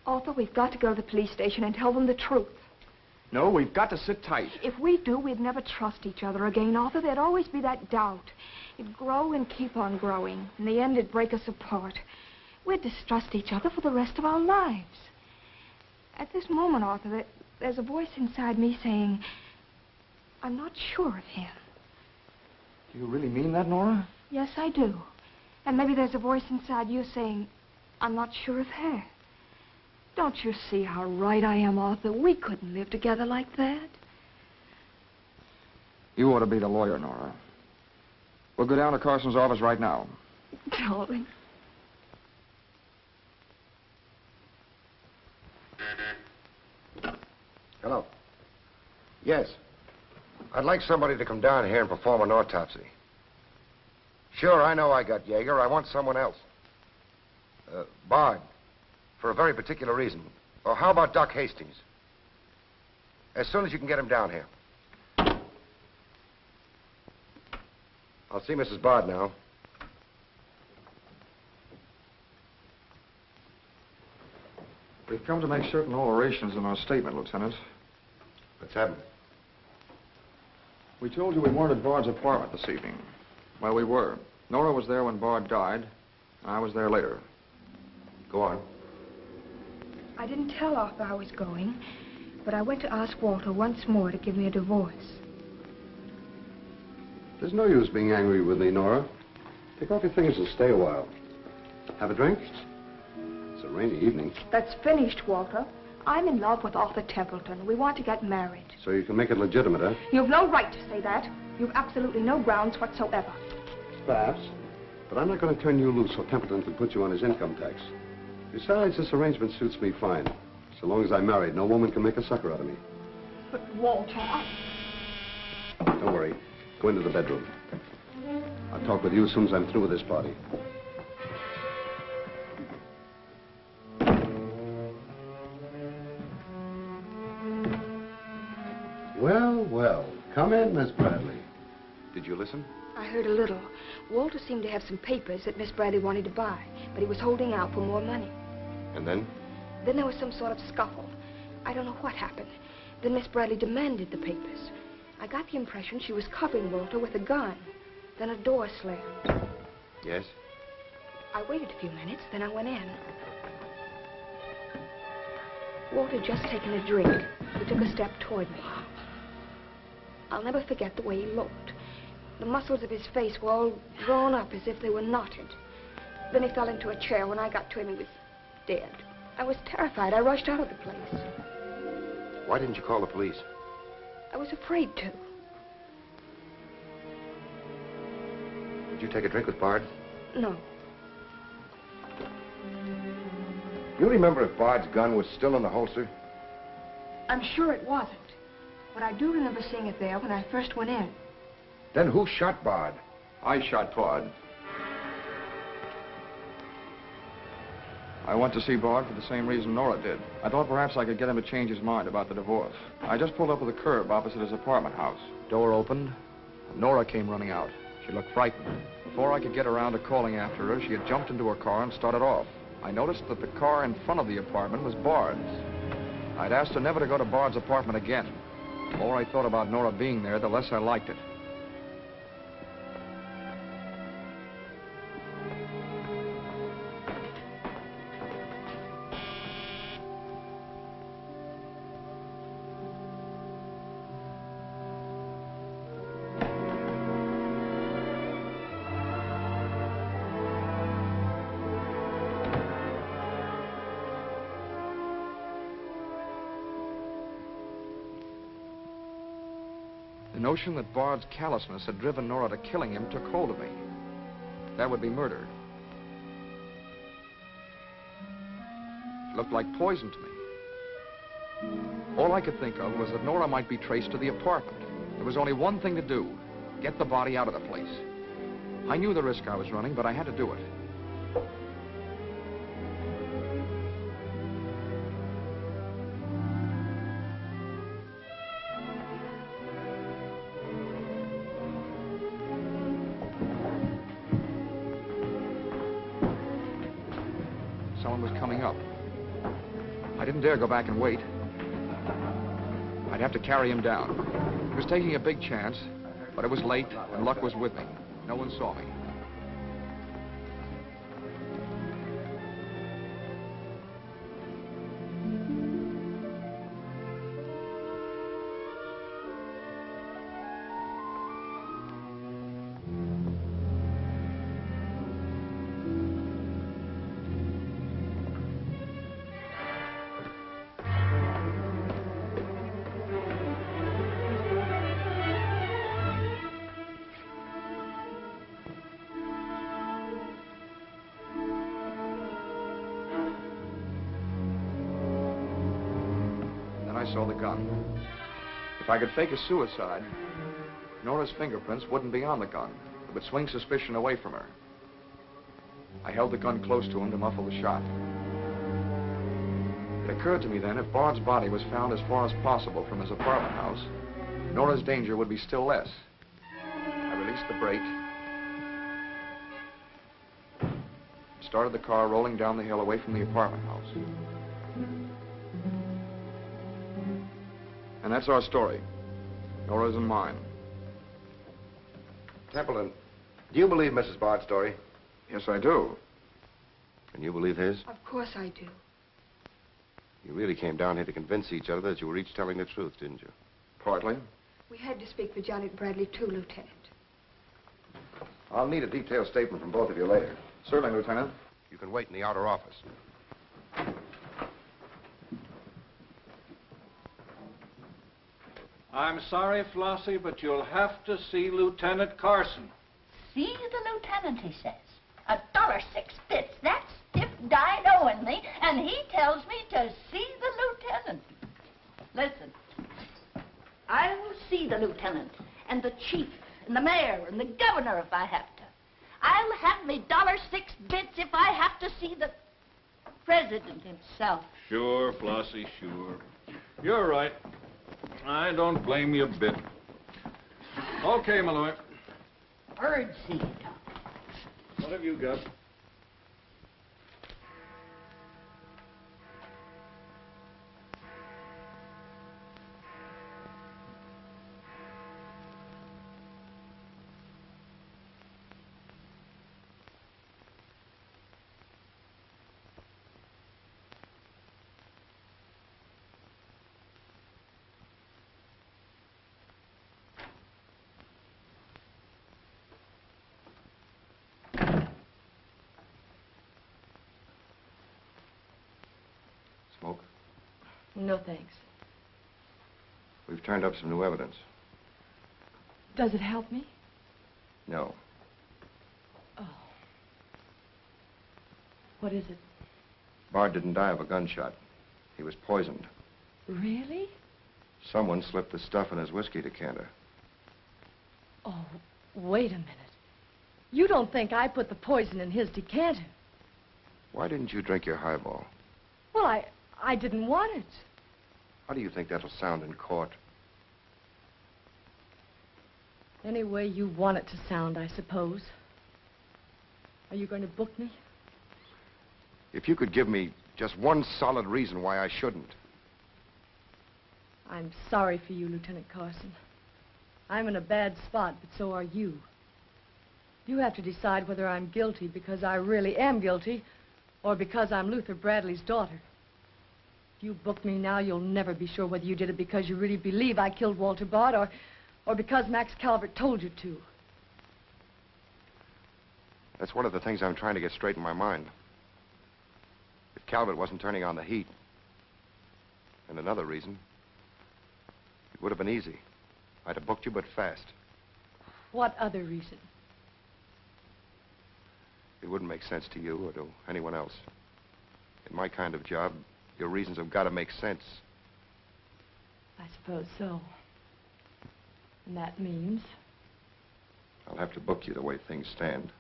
Arthur, we've got to go to the police station and tell them the truth.
No, we've got to sit tight.
If we do, we'd never trust each other again, Arthur. There'd always be that doubt. It'd grow and keep on growing. In the end, it'd break us apart. We'd distrust each other for the rest of our lives. At this moment, Arthur, there's a voice inside me saying, I'm not sure of him.
Do you really mean that, Nora?
Yes, I do. And maybe there's a voice inside you saying, I'm not sure of her. Don't you see how right I am, Arthur? We couldn't live together like that.
You ought to be the lawyer, Nora. We'll go down to Carson's office right now.
Darling.
Hello. Yes. I'd like somebody to come down here and perform an autopsy. Sure, I know I got Yeager. I want someone else. Bard. For a very particular reason. Or how about Doc Hastings? As soon as you can get him down here. I'll see Mrs. Bard now.
We've come to make certain alterations in our statement, Lieutenant.
What's happened?
We told you we weren't at Bard's apartment this evening. Well, we were. Nora was there when Bard died, and I was there later.
Go on.
I didn't tell Arthur I was going, but I went to ask Walter once more to give me a divorce.
There's no use being angry with me, Nora. Take off your things and stay a while. Have a drink? It's a rainy evening.
That's finished, Walter. I'm in love with Arthur Templeton. We want to get married.
So you can make it legitimate, huh?
You've no right to say that. You've absolutely no grounds whatsoever.
Perhaps. But I'm not going to turn you loose so Templeton can put you on his income tax. Besides, this arrangement suits me fine. So long as I'm married, no woman can make a sucker out of me.
But, Walter,
Don't worry. Go into the bedroom. I'll talk with you as soon as I'm through with this party. Well, well. Come in, Miss Bradley.
Did you listen?
I heard a little. Walter seemed to have some papers that Miss Bradley wanted to buy, but he was holding out for more money.
And then?
Then there was some sort of scuffle. I don't know what happened. Then Miss Bradley demanded the papers. I got the impression she was covering Walter with a gun. Then a door slammed.
Yes?
I waited a few minutes, then I went in. Walter had just taken a drink. He took a step toward me. I'll never forget the way he looked. The muscles of his face were all drawn up as if they were knotted. Then he fell into a chair. When I got to him, he was dead. I was terrified. I rushed out of the place.
Why didn't you call the police?
I was afraid to.
Did you take a drink with Bard?
No.
You remember if Bard's gun was still in the holster?
I'm sure it wasn't. But I do remember seeing it there when I first went in.
Then who shot Bard?
I shot Bard. I went to see Bard for the same reason Nora did. I thought perhaps I could get him to change his mind about the divorce. I just pulled up with the curb opposite his apartment house. Door opened, and Nora came running out. She looked frightened. Before I could get around to calling after her, she had jumped into her car and started off. I noticed that the car in front of the apartment was Bard's. I'd asked her never to go to Bard's apartment again. The more I thought about Nora being there, the less I liked it. The notion that Bard's callousness had driven Nora to killing him took hold of me. That would be murder. It looked like poison to me. All I could think of was that Nora might be traced to the apartment. There was only one thing to do: get the body out of the place. I knew the risk I was running, but I had to do it. Someone was coming up. I didn't dare go back and wait. I'd have to carry him down. He was taking a big chance, but it was late, and luck was with me. No one saw me. saw the gun. If I could fake a suicide, Nora's fingerprints wouldn't be on the gun. It would swing suspicion away from her. I held the gun close to him to muffle the shot. It occurred to me then, if Bard's body was found as far as possible from his apartment house, Nora's danger would be still less. I released the brake, started the car rolling down the hill away from the apartment house. And that's our story. Nora's and mine.
Templeton, do you believe Mrs. Bard's story?
Yes, I do.
And you believe his?
Of course I do.
You really came down here to convince each other that you were each telling the truth, didn't you?
Partly.
We had to speak for Janet Bradley, too, Lieutenant.
I'll need a detailed statement from both of you later.
Certainly, Lieutenant.
You can wait in the outer office.
I'm sorry, Flossie, but you'll have to see Lieutenant Carson.
See the lieutenant, he says. $1.06. That's stiff dino-only, and he tells me to see the lieutenant. Listen, I'll see the lieutenant, and the chief, and the mayor, and the governor if I have to. I'll have me $1.06 if I have to see the president himself.
Sure, Flossie, sure. You're right. I don't blame you a bit. Okay, Malloy.
Birdseed.
What have you got?
Smoke?
No, thanks.
We've turned up some new evidence.
Does it help me?
No.
Oh. What is it?
Bard didn't die of a gunshot. He was poisoned.
Really?
Someone slipped the stuff in his whiskey decanter.
Oh, wait a minute. You don't think I put the poison in his decanter?
Why didn't you drink your highball?
Well, I didn't want it.
How do you think that'll sound in court?
Any way you want it to sound, I suppose. Are you going to book me?
If you could give me just one solid reason why I shouldn't.
I'm sorry for you, Lieutenant Carson. I'm in a bad spot, but so are you. You have to decide whether I'm guilty because I really am guilty or because I'm Luther Bradley's daughter. If you book me now, you'll never be sure whether you did it because you really believe I killed Walter Bard or because Max Calvert told you to.
That's one of the things I'm trying to get straight in my mind. If Calvert wasn't turning on the heat, and another reason, it would have been easy. I'd have booked you, but fast.
What other reason?
It wouldn't make sense to you or to anyone else. In my kind of job, your reasons have got to make sense.
I suppose so. And that means?
I'll have to book you the way things stand.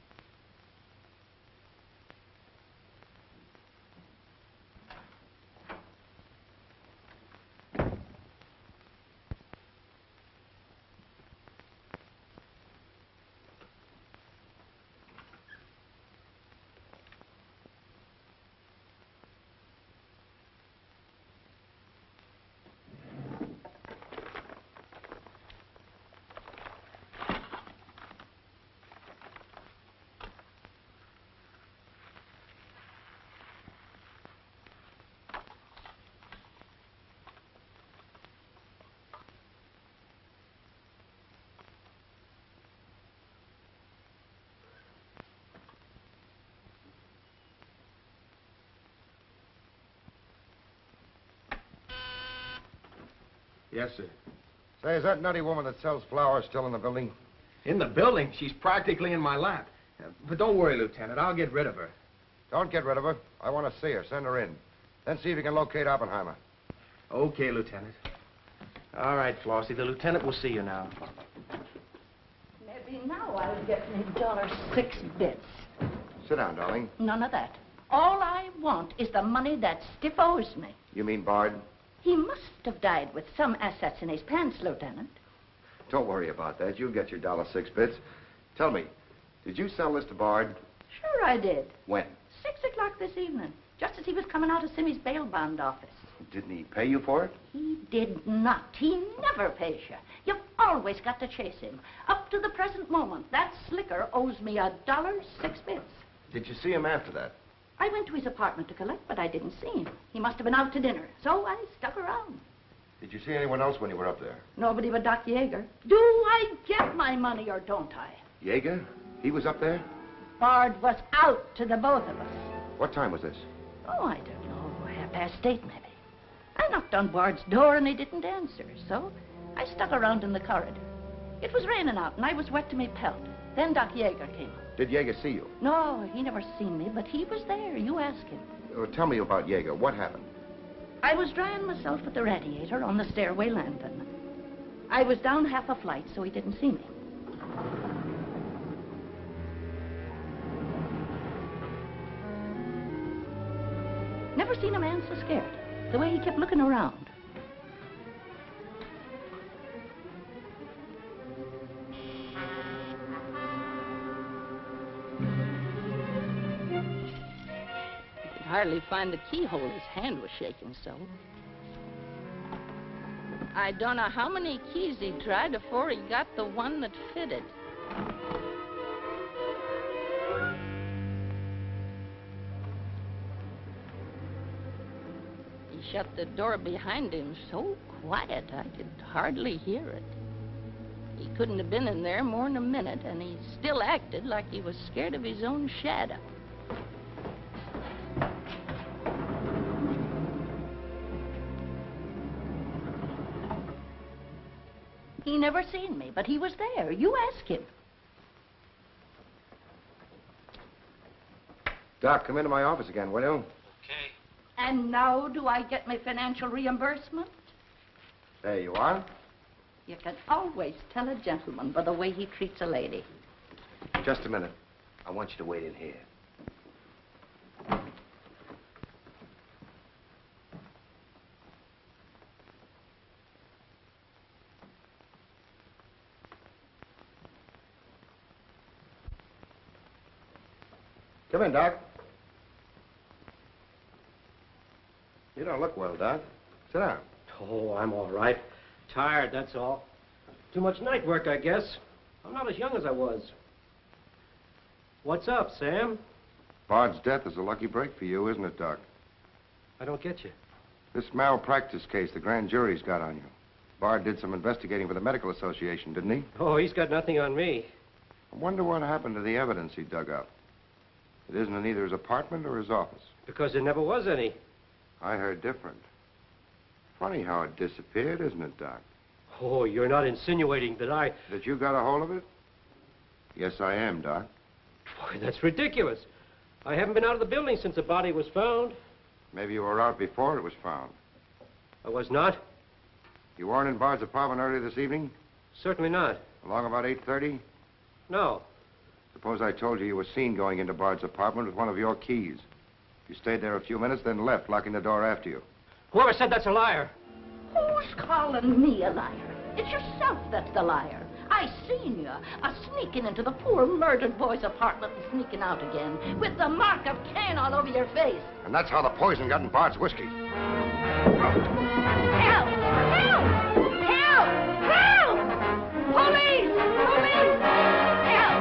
Yes, sir.
Say, is that nutty woman that sells flowers still in the building?
In the building? She's practically in my lap. But don't worry, Lieutenant. I'll get rid of her.
Don't get rid of her. I want to see her. Send her in. Then see if you can locate Oppenheimer.
Okay, Lieutenant. All right, Flossie, the lieutenant will see you now.
Maybe now I'll get me $6.
Sit down, darling.
None of that. All I want is the money that Stiff owes me.
You mean Bard?
He must have died with some assets in his pants, Lieutenant.
Don't worry about that. You'll get your $6. Tell me, did you sell this to Bard?
Sure I did.
When?
6 o'clock this evening, just as he was coming out of Simmy's bail bond office.
Didn't he pay you for it?
He did not. He never pays you. You've always got to chase him. Up to the present moment, that slicker owes me $6.
Did you see him after that?
I went to his apartment to collect, but I didn't see him. He must have been out to dinner, so I stuck around.
Did you see anyone else when you were up there?
Nobody but Doc Yeager. Do I get my money or don't I?
Yeager? He was up there?
Bard was out to the both of us.
What time was this?
Oh, I don't know. 8:30, maybe. I knocked on Bard's door and he didn't answer, so I stuck around in the corridor. It was raining out and I was wet to me pelt. Then Doc Yeager came up.
Did Yeager see you?
No, he never seen me, but he was there. You ask him.
Tell me about Yeager. What happened?
I was drying myself at the radiator on the stairway landing. I was down half a flight, so he didn't see me. Never seen a man so scared. The way he kept looking around.
Could hardly find the keyhole. His hand was shaking so. I don't know how many keys he tried before he got the one that fitted. He shut the door behind him so quiet I could hardly hear it. He couldn't have been in there more than a minute, and he still acted like he was scared of his own shadow.
He never seen me, but he was there. You ask him.
Doc, come into my office again, will you?
And now do I get my financial reimbursement?
There you are.
You can always tell a gentleman by the way he treats a lady.
Just a minute. I want you to wait in here. Come in, Doc. You don't look well, Doc. Sit down.
Oh, I'm all right. Tired, that's all. Too much night work, I guess. I'm not as young as I was. What's up, Sam?
Bard's death is a lucky break for you, isn't it, Doc?
I don't get you.
This malpractice case the grand jury's got on you. Bard did some investigating for the Medical Association, didn't he?
Oh, he's got nothing on me.
I wonder what happened to the evidence he dug up. It isn't in either his apartment or his office.
Because there never was any.
I heard different. Funny how it disappeared, isn't it, Doc?
Oh, you're not insinuating that I...
That you got a hold of it? Yes, I am, Doc.
Boy, that's ridiculous. I haven't been out of the building since the body was found.
Maybe you were out before it was found.
I was not.
You weren't in Bard's apartment earlier this evening?
Certainly not.
Along about 8:30?
No.
Suppose I told you were seen going into Bard's apartment with one of your keys. You stayed there a few minutes, then left, locking the door after you.
Whoever said that's a liar.
Who's calling me a liar? It's yourself that's the liar. I seen you sneaking into the poor murdered boy's apartment and sneaking out again with the mark of Cain all over your face.
And that's how the poison got in Bard's whiskey.
Help! Help! Help! Help! Police! Police! Help!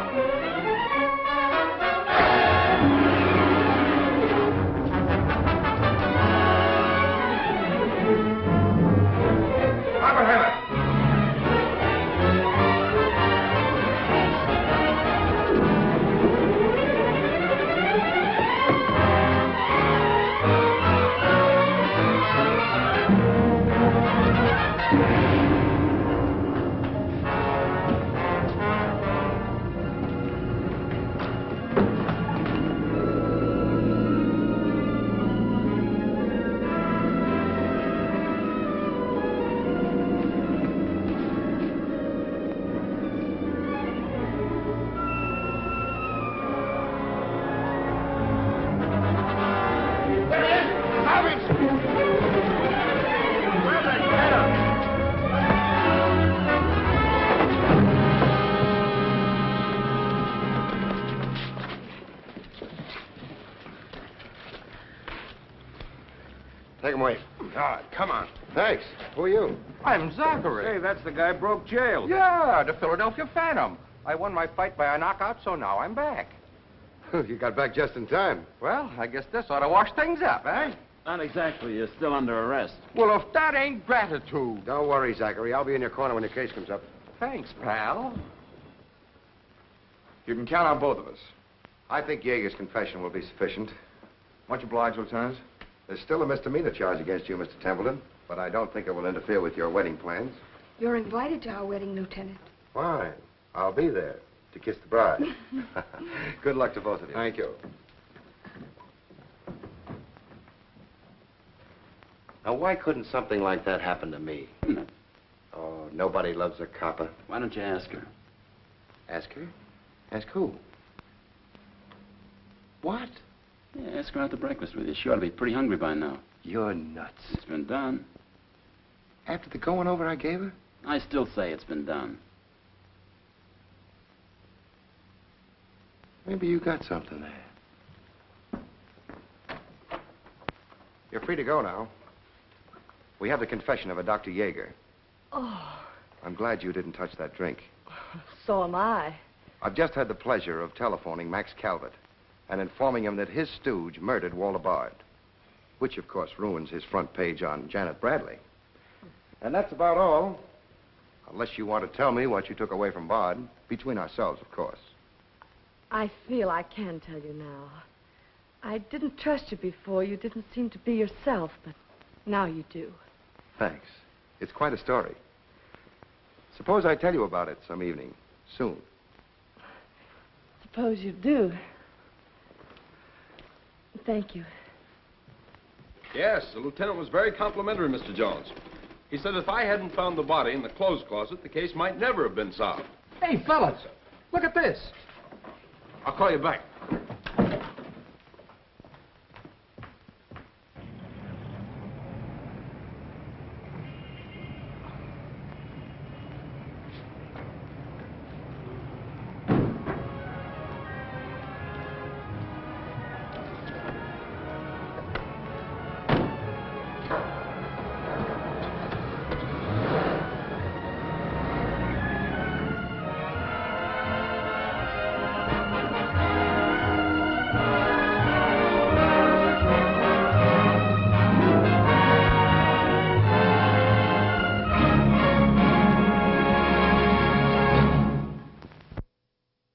God, come on.
Thanks. Who are you?
I'm Zachary.
Hey, that's the guy broke jail.
Yeah, the Philadelphia Phantom. I won my fight by a knockout, so now I'm back.
You got back just in time.
Well, I guess this ought to wash things up, eh?
Not exactly. You're still under arrest.
Well, if that ain't gratitude.
Don't worry, Zachary. I'll be in your corner when your case comes up.
Thanks, pal.
You can count on both of us.
I think Yeager's confession will be sufficient.
Much obliged, Lieutenant.
There's still a misdemeanor charge against you, Mr. Templeton, but I don't think it will interfere with your wedding plans.
You're invited to our wedding, Lieutenant.
Fine. I'll be there to kiss the bride. Good luck to both of you.
Thank you.
Now, why couldn't something like that happen to me? Oh, nobody loves a copper.
Why don't you ask her?
Ask her? Ask who? What?
Yeah, ask her out to breakfast with you. She ought to be pretty hungry by now.
You're nuts.
It's been done.
After the going over I gave her?
I still say it's been done.
Maybe you got something there. You're free to go now. We have the confession of a Dr. Yeager.
Oh,
I'm glad you didn't touch that drink.
so am I.
I've just had the pleasure of telephoning Max Calvert and informing him that his stooge murdered Walter Bard, which, of course, ruins his front page on Janet Bradley. And that's about all. Unless you want to tell me what you took away from Bard, between ourselves, of course.
I feel I can tell you now. I didn't trust you before. You didn't seem to be yourself, but now you do.
Thanks. It's quite a story. Suppose I tell you about it some evening, soon.
Suppose you do. Thank you.
Yes, the lieutenant was very complimentary, Mr. Jones. He said if I hadn't found the body in the clothes closet, the case might never have been solved.
Hey, fellas, look at this.
I'll call you back.